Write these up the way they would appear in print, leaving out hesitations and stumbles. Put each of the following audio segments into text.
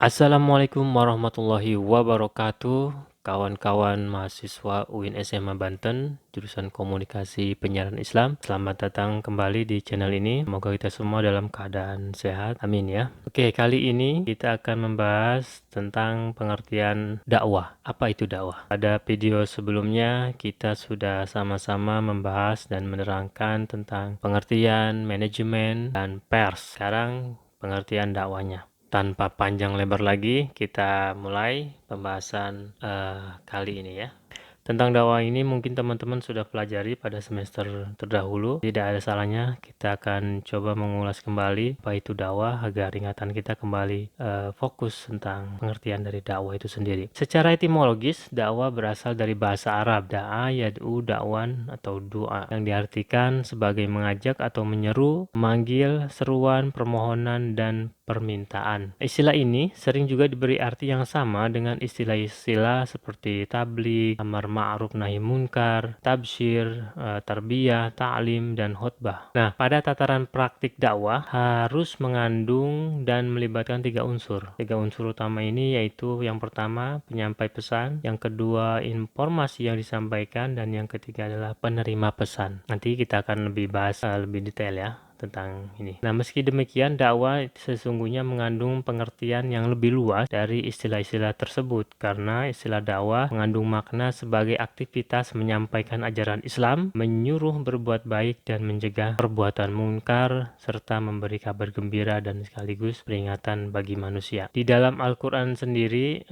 Assalamualaikum warahmatullahi wabarakatuh. Kawan-kawan mahasiswa UIN SMA Banten, jurusan Komunikasi Penyiaran Islam. Selamat datang kembali di channel ini. Semoga kita semua dalam keadaan sehat. Amin ya. Oke, kali ini kita akan membahas tentang pengertian dakwah. Apa itu dakwah? Pada video sebelumnya kita sudah sama-sama membahas dan menerangkan tentang pengertian manajemen dan pers. Sekarang pengertian dakwahnya. Tanpa panjang lebar lagi, kita mulai pembahasan kali ini ya. Tentang dakwah ini mungkin teman-teman sudah pelajari pada semester terdahulu. Tidak ada salahnya kita akan coba mengulas kembali apa itu dakwah agar ingatan kita kembali fokus tentang pengertian dari dakwah itu sendiri. Secara etimologis, dakwah berasal dari bahasa Arab da'a, yad'u, dakwan atau doa yang diartikan sebagai mengajak atau menyeru, memanggil, seruan, permohonan, dan permintaan. Istilah ini sering juga diberi arti yang sama dengan istilah-istilah seperti tabligh, amar ma'ruf nahi munkar, tabsyir, tarbiyah, ta'lim, dan khutbah. Nah, pada tataran praktik dakwah harus mengandung dan melibatkan tiga unsur. Tiga unsur utama ini yaitu yang pertama penyampai pesan, yang kedua informasi yang disampaikan, dan yang ketiga adalah penerima pesan. Nanti kita akan lebih bahas lebih detail ya tentang ini. Nah, meski demikian, dakwah sesungguhnya mengandung pengertian yang lebih luas dari istilah-istilah tersebut, karena istilah dakwah mengandung makna sebagai aktivitas menyampaikan ajaran Islam, menyuruh berbuat baik dan mencegah perbuatan munkar, serta memberi kabar gembira dan sekaligus peringatan bagi manusia. Di dalam Al-Quran sendiri,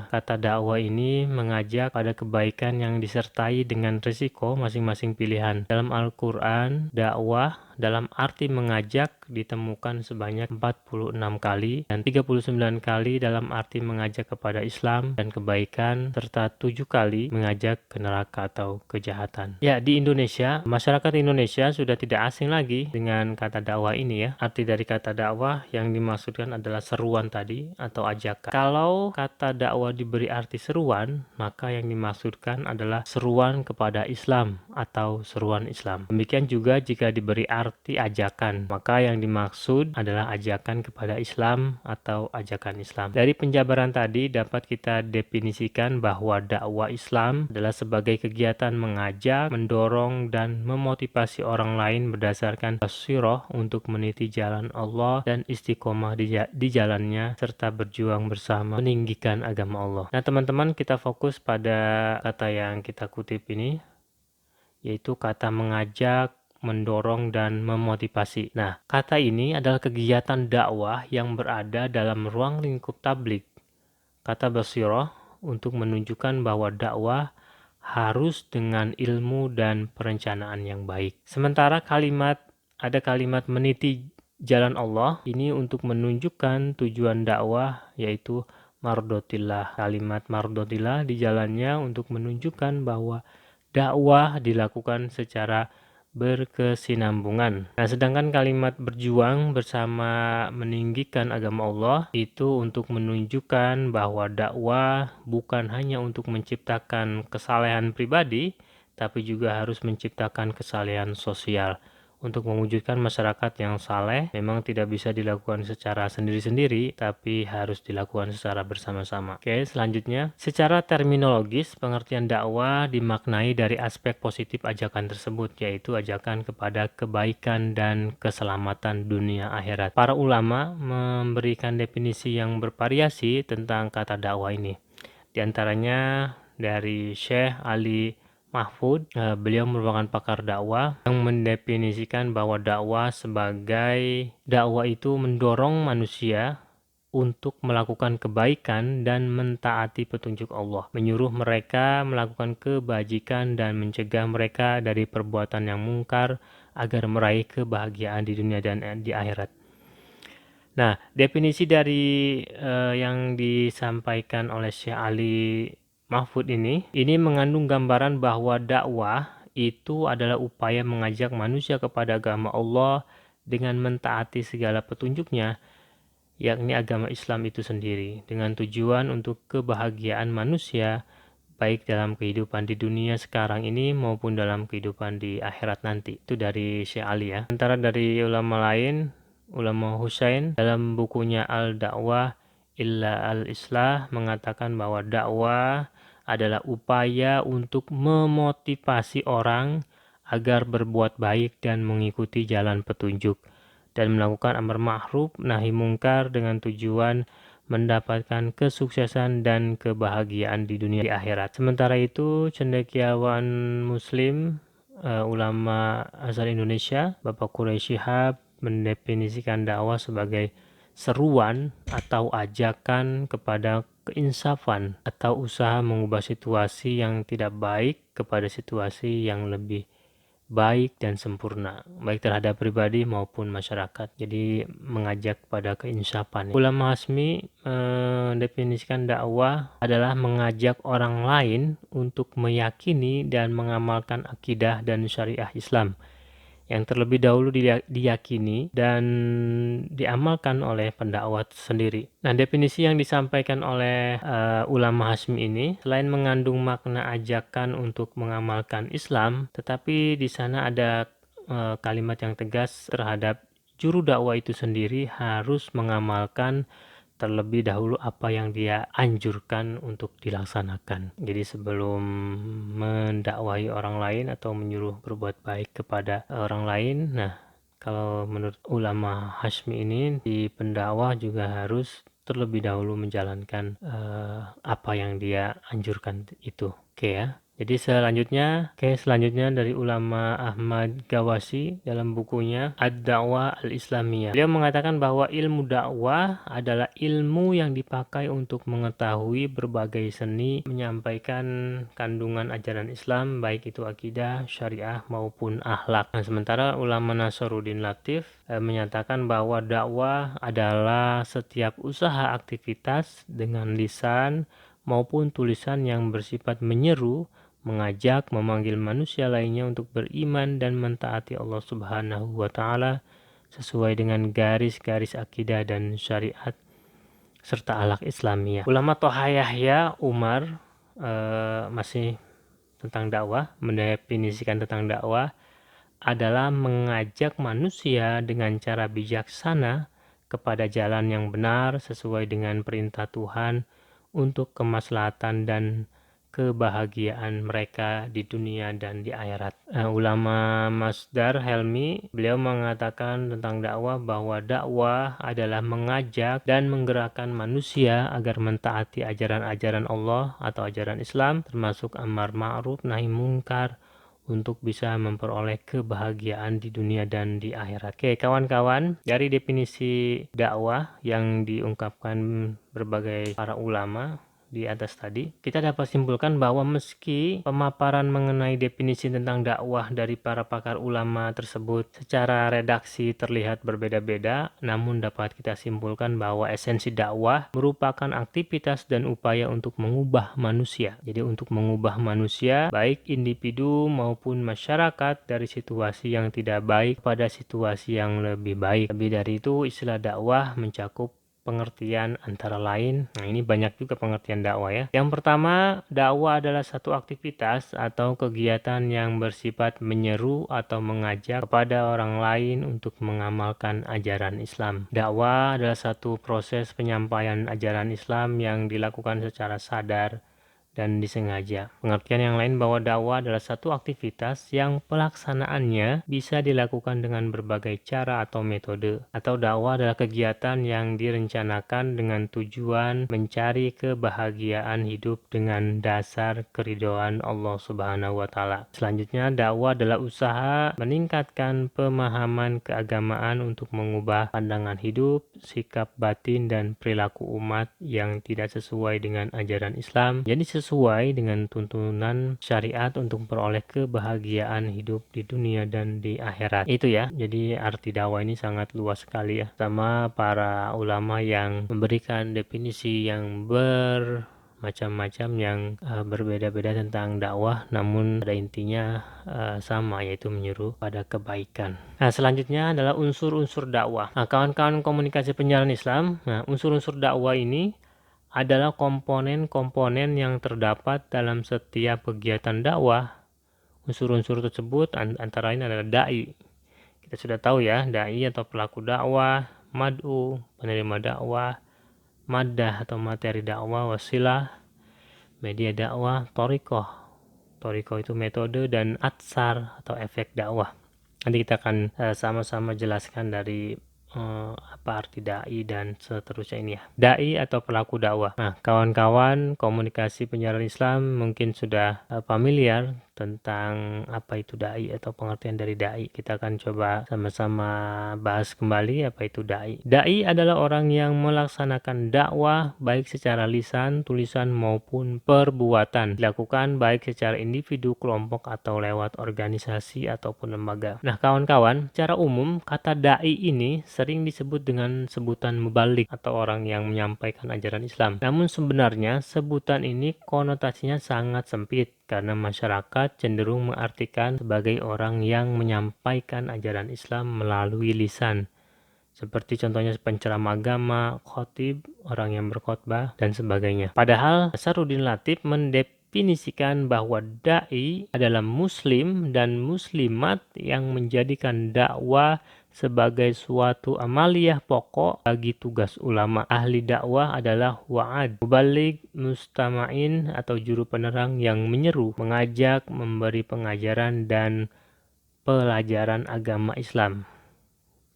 kata dakwah ini mengajak pada kebaikan yang disertai dengan risiko masing-masing pilihan. Dalam Al-Quran, dakwah dalam arti mengajak ditemukan sebanyak 46 kali dan 39 kali dalam arti mengajak kepada Islam dan kebaikan serta 7 kali mengajak ke neraka atau kejahatan. Ya, di Indonesia, masyarakat Indonesia sudah tidak asing lagi dengan kata dakwah ini ya. Arti dari kata dakwah yang dimaksudkan adalah seruan tadi atau ajakan. Kalau kata dakwah diberi arti seruan, maka yang dimaksudkan adalah seruan kepada Islam atau seruan Islam. Demikian juga jika diberi arti ajakan, maka yang dimaksud adalah ajakan kepada Islam atau ajakan Islam. Dari penjabaran tadi dapat kita definisikan bahwa dakwah Islam adalah sebagai kegiatan mengajak, mendorong, dan memotivasi orang lain berdasarkan basirah untuk meniti jalan Allah dan istiqomah di jalannya serta berjuang bersama meninggikan agama Allah. Nah, teman-teman, kita fokus pada kata yang kita kutip ini, yaitu kata mengajak, mendorong, dan memotivasi. Nah, kata ini adalah kegiatan dakwah yang berada dalam ruang lingkup tabligh. Kata basirah untuk menunjukkan bahwa dakwah harus dengan ilmu dan perencanaan yang baik. Sementara ada kalimat meniti jalan Allah ini untuk menunjukkan tujuan dakwah yaitu mardotillah. Kalimat mardotillah di jalannya untuk menunjukkan bahwa dakwah dilakukan secara berkesinambungan. Nah, sedangkan kalimat berjuang bersama meninggikan agama Allah itu untuk menunjukkan bahwa dakwah bukan hanya untuk menciptakan kesalehan pribadi, tapi juga harus menciptakan kesalehan sosial. Untuk mewujudkan masyarakat yang saleh memang tidak bisa dilakukan secara sendiri-sendiri, tapi harus dilakukan secara bersama-sama. Oke, selanjutnya, secara terminologis, pengertian dakwah dimaknai dari aspek positif ajakan tersebut, yaitu ajakan kepada kebaikan dan keselamatan dunia akhirat. Para ulama memberikan definisi yang bervariasi tentang kata dakwah ini. Di antaranya dari Syekh Ali Mahfud, beliau merupakan pakar dakwah yang mendefinisikan bahwa dakwah itu mendorong manusia untuk melakukan kebaikan dan mentaati petunjuk Allah, menyuruh mereka melakukan kebajikan dan mencegah mereka dari perbuatan yang mungkar agar meraih kebahagiaan di dunia dan di akhirat. Nah, definisi dari yang disampaikan oleh Syekh Ali Mahfud ini mengandung gambaran bahwa dakwah itu adalah upaya mengajak manusia kepada agama Allah dengan mentaati segala petunjuknya, yakni agama Islam itu sendiri, dengan tujuan untuk kebahagiaan manusia, baik dalam kehidupan di dunia sekarang ini maupun dalam kehidupan di akhirat nanti. Itu dari Syekh Ali ya. Sementara dari ulama lain, ulama Husain dalam bukunya Al-Da'wah illa al-islah mengatakan bahwa dakwah adalah upaya untuk memotivasi orang agar berbuat baik dan mengikuti jalan petunjuk dan melakukan amar ma'ruf nahi mungkar dengan tujuan mendapatkan kesuksesan dan kebahagiaan di dunia di akhirat. Sementara itu, cendekiawan muslim ulama asal Indonesia, Bapak Quraisy Shihab mendefinisikan dakwah sebagai seruan atau ajakan kepada keinsafan atau usaha mengubah situasi yang tidak baik kepada situasi yang lebih baik dan sempurna, baik terhadap pribadi maupun masyarakat. Jadi mengajak pada keinsafan. Ulama Hasmi mendefinisikan dakwah adalah mengajak orang lain untuk meyakini dan mengamalkan akidah dan syariah Islam yang terlebih dahulu diyakini dan diamalkan oleh pendakwah sendiri. Nah, definisi yang disampaikan oleh ulama Hasmi ini selain mengandung makna ajakan untuk mengamalkan Islam, tetapi di sana ada kalimat yang tegas terhadap juru dakwah itu sendiri harus mengamalkan terlebih dahulu apa yang dia anjurkan untuk dilaksanakan. Jadi sebelum mendakwahi orang lain atau menyuruh berbuat baik kepada orang lain, nah kalau menurut ulama Hashmi ini, di pendakwah juga harus terlebih dahulu menjalankan apa yang dia anjurkan itu. Oke ya. Jadi selanjutnya dari ulama Ahmad Gawasi dalam bukunya Ad-Da'wah Al-Islamiyah. Beliau mengatakan bahwa ilmu dakwah adalah ilmu yang dipakai untuk mengetahui berbagai seni menyampaikan kandungan ajaran Islam, baik itu akidah, syariah maupun akhlak. Nah, sementara ulama Nasaruddin Latif menyatakan bahwa dakwah adalah setiap usaha aktivitas dengan lisan maupun tulisan yang bersifat menyeru, mengajak, memanggil manusia lainnya untuk beriman dan mentaati Allah Subhanahu wa Ta'ala sesuai dengan garis-garis akidah dan syariat serta akhlak Islamiyah. Ulama Toha Yahya Umar masih tentang dakwah, mendefinisikan tentang dakwah adalah mengajak manusia dengan cara bijaksana kepada jalan yang benar sesuai dengan perintah Tuhan untuk kemaslahatan dan kebahagiaan mereka di dunia dan di akhirat. Ulama Masdar Helmi, beliau mengatakan tentang dakwah bahwa dakwah adalah mengajak dan menggerakkan manusia agar mentaati ajaran-ajaran Allah atau ajaran Islam, termasuk amar ma'ruf nahi mungkar, untuk bisa memperoleh kebahagiaan di dunia dan di akhirat. Oke, kawan-kawan, dari definisi dakwah yang diungkapkan berbagai para ulama di atas tadi, kita dapat simpulkan bahwa meski pemaparan mengenai definisi tentang dakwah dari para pakar ulama tersebut secara redaksi terlihat berbeda-beda, namun dapat kita simpulkan bahwa esensi dakwah merupakan aktivitas dan upaya untuk mengubah manusia. Jadi untuk mengubah manusia, baik individu maupun masyarakat, dari situasi yang tidak baik pada situasi yang lebih baik. Lebih dari itu, istilah dakwah mencakup pengertian antara lain. Nah, ini banyak juga pengertian dakwah ya. Yang pertama, dakwah adalah satu aktivitas atau kegiatan yang bersifat menyeru atau mengajak kepada orang lain untuk mengamalkan ajaran Islam. Dakwah adalah satu proses penyampaian ajaran Islam yang dilakukan secara sadar dan disengaja. Pengertian yang lain bahwa dakwah adalah satu aktivitas yang pelaksanaannya bisa dilakukan dengan berbagai cara atau metode. Atau dakwah adalah kegiatan yang direncanakan dengan tujuan mencari kebahagiaan hidup dengan dasar keridhaan Allah Subhanahu wa Ta'ala. Selanjutnya, dakwah adalah usaha meningkatkan pemahaman keagamaan untuk mengubah pandangan hidup, sikap batin dan perilaku umat yang tidak sesuai dengan ajaran Islam. Jadi sesuai dengan tuntunan syariat untuk memperoleh kebahagiaan hidup di dunia dan di akhirat. Itu ya. Jadi arti dakwah ini sangat luas sekali ya. Sama para ulama yang memberikan definisi yang macam-macam yang berbeda-beda tentang dakwah, namun pada intinya sama, yaitu menyuruh pada kebaikan. Nah, selanjutnya adalah unsur-unsur dakwah. Nah, kawan-kawan komunikasi penyiaran Islam, nah unsur-unsur dakwah ini adalah komponen-komponen yang terdapat dalam setiap kegiatan dakwah. Unsur-unsur tersebut antara lain adalah dai. Kita sudah tahu ya, dai atau pelaku dakwah, mad'u, penerima dakwah, madah atau materi dakwah, wasilah, media dakwah, thariqah. Thariqah itu metode, dan atsar atau efek dakwah. Nanti kita akan sama-sama jelaskan dari apa arti dai dan seterusnya ini ya. Dai atau pelaku dakwah. Nah, kawan-kawan komunikasi penyiaran Islam mungkin sudah familiar tentang apa itu dai atau pengertian dari dai. Kita akan coba sama-sama bahas kembali apa itu dai. Dai adalah orang yang melaksanakan dakwah baik secara lisan, tulisan maupun perbuatan, dilakukan baik secara individu, kelompok, atau lewat organisasi ataupun lembaga. Nah, kawan-kawan, secara umum kata dai ini sering disebut dengan sebutan mubalik atau orang yang menyampaikan ajaran Islam. Namun sebenarnya sebutan ini konotasinya sangat sempit karena masyarakat cenderung mengartikan sebagai orang yang menyampaikan ajaran Islam melalui lisan, seperti contohnya penceramah agama, khotib, orang yang berkhotbah, dan sebagainya. Padahal Nasaruddin Latif mendefinisikan bahwa dai adalah muslim dan muslimat yang menjadikan dakwah sebagai suatu amaliyah pokok bagi tugas ulama. Ahli dakwah adalah wa'ad, mubaligh, mustama'in atau juru penerang yang menyeru, mengajak, memberi pengajaran dan pelajaran agama Islam.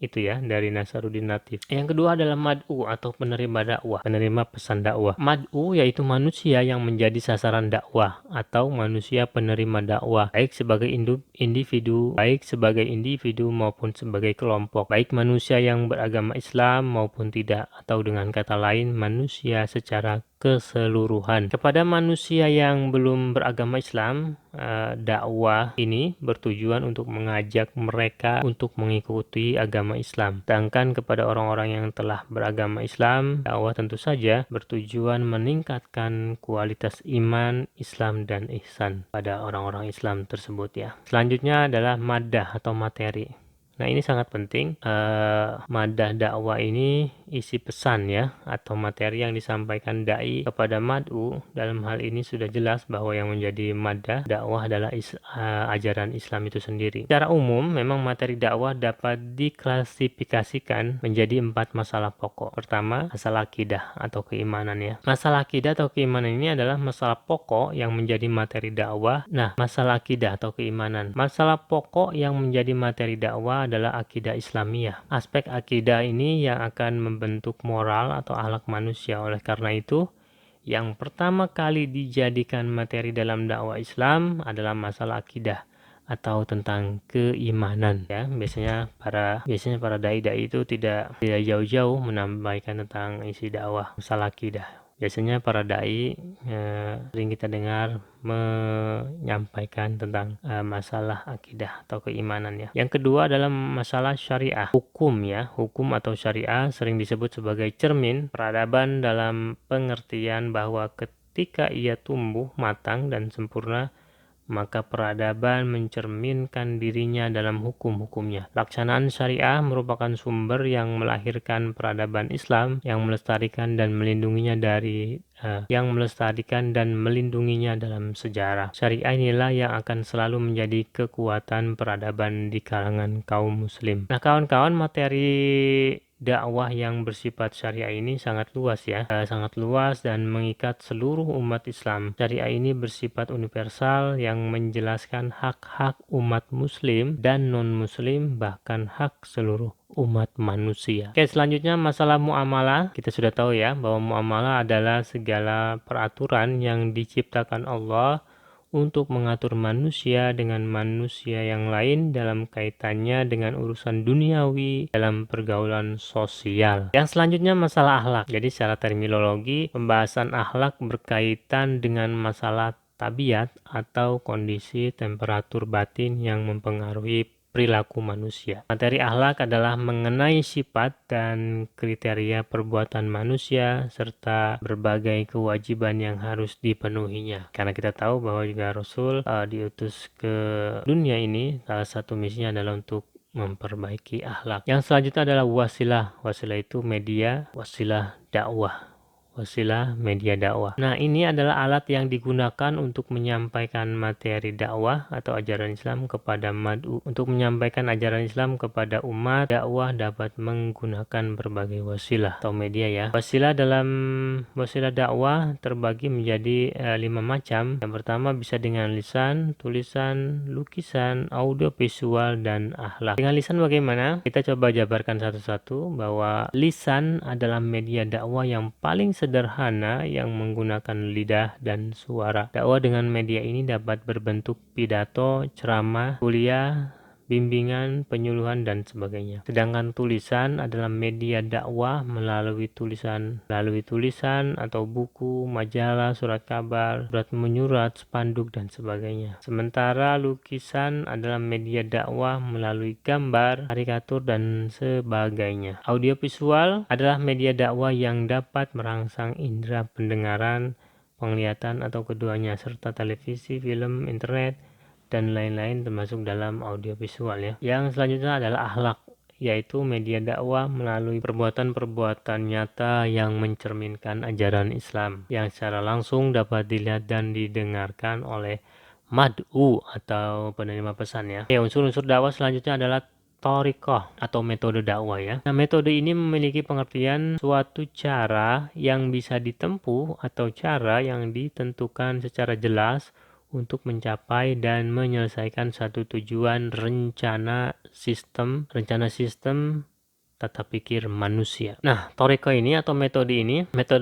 Itu ya dari Nasaruddin Latif. Yang kedua adalah mad'u atau penerima dakwah, penerima pesan dakwah. Mad'u yaitu manusia yang menjadi sasaran dakwah atau manusia penerima dakwah, baik sebagai individu maupun sebagai kelompok, baik manusia yang beragama Islam maupun tidak, atau dengan kata lain manusia secara keseluruhan. Kepada manusia yang belum beragama Islam, dakwah ini bertujuan untuk mengajak mereka untuk mengikuti agama Islam. Sedangkan kepada orang-orang yang telah beragama Islam, dakwah tentu saja bertujuan meningkatkan kualitas iman, Islam, dan ihsan pada orang-orang Islam tersebut ya. Selanjutnya adalah madah atau materi. Nah, ini sangat penting. Madah dakwah ini isi pesan ya, atau materi yang disampaikan dai kepada mad'u. Dalam hal ini sudah jelas bahwa yang menjadi madah dakwah adalah ajaran Islam itu sendiri. Secara umum, memang materi dakwah dapat diklasifikasikan menjadi 4 masalah pokok. Pertama, masalah akidah atau keimanan ya. Masalah akidah atau keimanan ini adalah masalah pokok yang menjadi materi dakwah. Nah, masalah akidah atau keimanan. Masalah pokok yang menjadi materi dakwah adalah akidah Islamiyah. Aspek akidah ini yang akan membentuk moral atau akhlak manusia. Oleh karena itu, yang pertama kali dijadikan materi dalam dakwah Islam adalah masalah akidah atau tentang keimanan ya. Biasanya para dai-dai itu tidak jauh-jauh menambahkan tentang isi dakwah masalah akidah. Biasanya para dai sering kita dengar menyampaikan tentang masalah akidah atau keimanan ya. Yang kedua adalah masalah syariah, hukum ya. Hukum atau syariah sering disebut sebagai cermin peradaban dalam pengertian bahwa ketika ia tumbuh matang dan sempurna, maka peradaban mencerminkan dirinya dalam hukum-hukumnya. Pelaksanaan syariah merupakan sumber yang melahirkan peradaban Islam yang melestarikan dan melindunginya dalam sejarah. Syariah inilah yang akan selalu menjadi kekuatan peradaban di kalangan kaum muslim. Nah, kawan-kawan, materi dakwah yang bersifat syariah ini sangat luas ya, sangat luas dan mengikat seluruh umat Islam. Syariah ini bersifat universal yang menjelaskan hak-hak umat muslim dan non-muslim, bahkan hak seluruh umat manusia. Oke, selanjutnya masalah muamalah. Kita sudah tahu ya bahwa muamalah adalah segala peraturan yang diciptakan Allah untuk mengatur manusia dengan manusia yang lain dalam kaitannya dengan urusan duniawi dalam pergaulan sosial. Yang selanjutnya masalah akhlak. Jadi secara terminologi, pembahasan akhlak berkaitan dengan masalah tabiat atau kondisi temperatur batin yang mempengaruhi perilaku manusia. Materi akhlak adalah mengenai sifat dan kriteria perbuatan manusia serta berbagai kewajiban yang harus dipenuhinya. Karena kita tahu bahwa juga Rasul diutus ke dunia ini, salah satu misinya adalah untuk memperbaiki akhlak. Yang selanjutnya adalah wasilah. Wasilah itu media, wasilah dakwah. wasilah media dakwah. Nah, ini adalah alat yang digunakan untuk menyampaikan materi dakwah atau ajaran Islam kepada mad'u. Untuk menyampaikan ajaran Islam kepada umat, dakwah dapat menggunakan berbagai wasilah atau media ya. Wasilah dakwah terbagi menjadi 5 macam. Yang pertama bisa dengan lisan, tulisan, lukisan, audio visual, dan akhlak. Dengan lisan bagaimana? Kita coba jabarkan satu-satu bahwa lisan adalah media dakwah yang paling sederhana yang menggunakan lidah dan suara. Dakwah dengan media ini dapat berbentuk pidato, ceramah, kuliah, bimbingan, penyuluhan, dan sebagainya. Sedangkan tulisan adalah media dakwah melalui tulisan atau buku, majalah, surat kabar, surat menyurat, spanduk, dan sebagainya. Sementara lukisan adalah media dakwah melalui gambar, karikatur, dan sebagainya. Audiovisual adalah media dakwah yang dapat merangsang indera pendengaran, penglihatan, atau keduanya, serta televisi, film, internet, dan lain-lain termasuk dalam audiovisual ya. Yang selanjutnya adalah akhlak, yaitu media dakwah melalui perbuatan-perbuatan nyata yang mencerminkan ajaran Islam yang secara langsung dapat dilihat dan didengarkan oleh mad'u atau penerima pesan ya. Unsur-unsur dakwah selanjutnya adalah thariqah atau metode dakwah ya. Nah, metode ini memiliki pengertian suatu cara yang bisa ditempuh atau cara yang ditentukan secara jelas untuk mencapai dan menyelesaikan satu tujuan rencana sistem tata pikir manusia. Nah, thariqah ini atau metode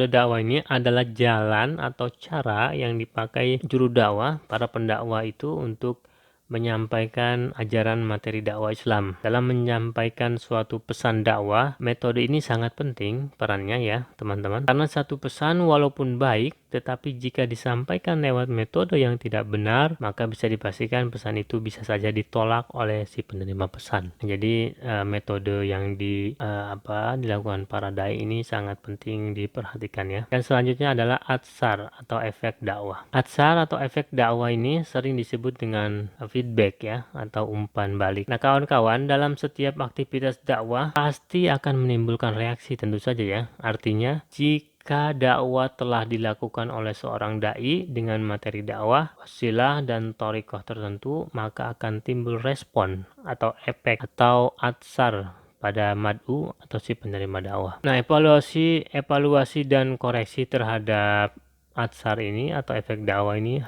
dakwah ini adalah jalan atau cara yang dipakai juru dakwah, para pendakwah itu untuk menyampaikan ajaran materi dakwah Islam. Dalam menyampaikan suatu pesan dakwah, metode ini sangat penting perannya ya teman-teman. Karena satu pesan walaupun baik, tetapi jika disampaikan lewat metode yang tidak benar, maka bisa dipastikan pesan itu bisa saja ditolak oleh si penerima pesan. Jadi metode yang dilakukan para dai ini sangat penting diperhatikan ya. Dan selanjutnya adalah atsar atau efek dakwah. Atsar atau efek dakwah ini sering disebut dengan feedback ya atau umpan balik. Nah, kawan-kawan, dalam setiap aktivitas dakwah pasti akan menimbulkan reaksi tentu saja ya. Artinya jika dakwah telah dilakukan oleh seorang dai dengan materi dakwah, wasilah, dan thariqah tertentu, maka akan timbul respon atau efek atau atsar pada mad'u atau si penerima dakwah. Nah, evaluasi dan koreksi terhadap atsar ini atau efek dakwah ini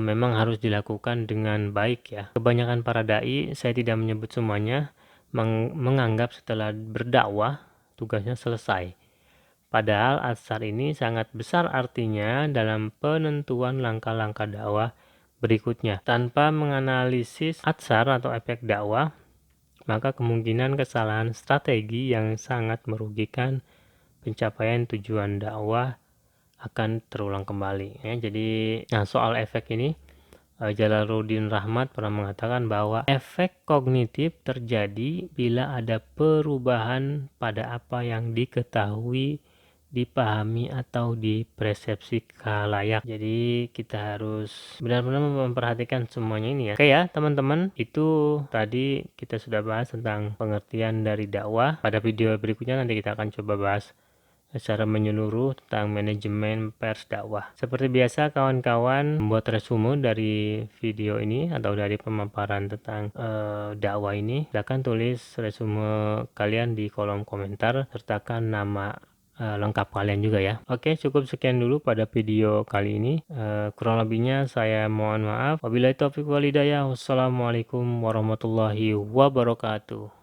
memang harus dilakukan dengan baik ya. Kebanyakan para dai, saya tidak menyebut semuanya, menganggap setelah berdakwah tugasnya selesai. Padahal atsar ini sangat besar artinya dalam penentuan langkah-langkah dakwah berikutnya. Tanpa menganalisis atsar atau efek dakwah, maka kemungkinan kesalahan strategi yang sangat merugikan pencapaian tujuan dakwah akan terulang kembali ya. Jadi soal efek ini Jalaluddin Rahmat pernah mengatakan bahwa efek kognitif terjadi bila ada perubahan pada apa yang diketahui, dipahami, atau dipersepsi khalayak. Jadi kita harus benar-benar memperhatikan semuanya ini ya. Oke ya teman-teman, itu tadi kita sudah bahas tentang pengertian dari dakwah. Pada video berikutnya nanti kita akan coba bahas secara menyeluruh tentang manajemen pers dakwah. Seperti biasa, kawan-kawan membuat resume dari video ini atau dari pemaparan tentang dakwah ini. Silakan tulis resume kalian di kolom komentar, sertakan nama lengkap kalian juga ya. Oke, cukup sekian dulu pada video kali ini. Kurang lebihnya saya mohon maaf. Wabillahi taufiq wal hidayah. Wassalamualaikum warahmatullahi wabarakatuh.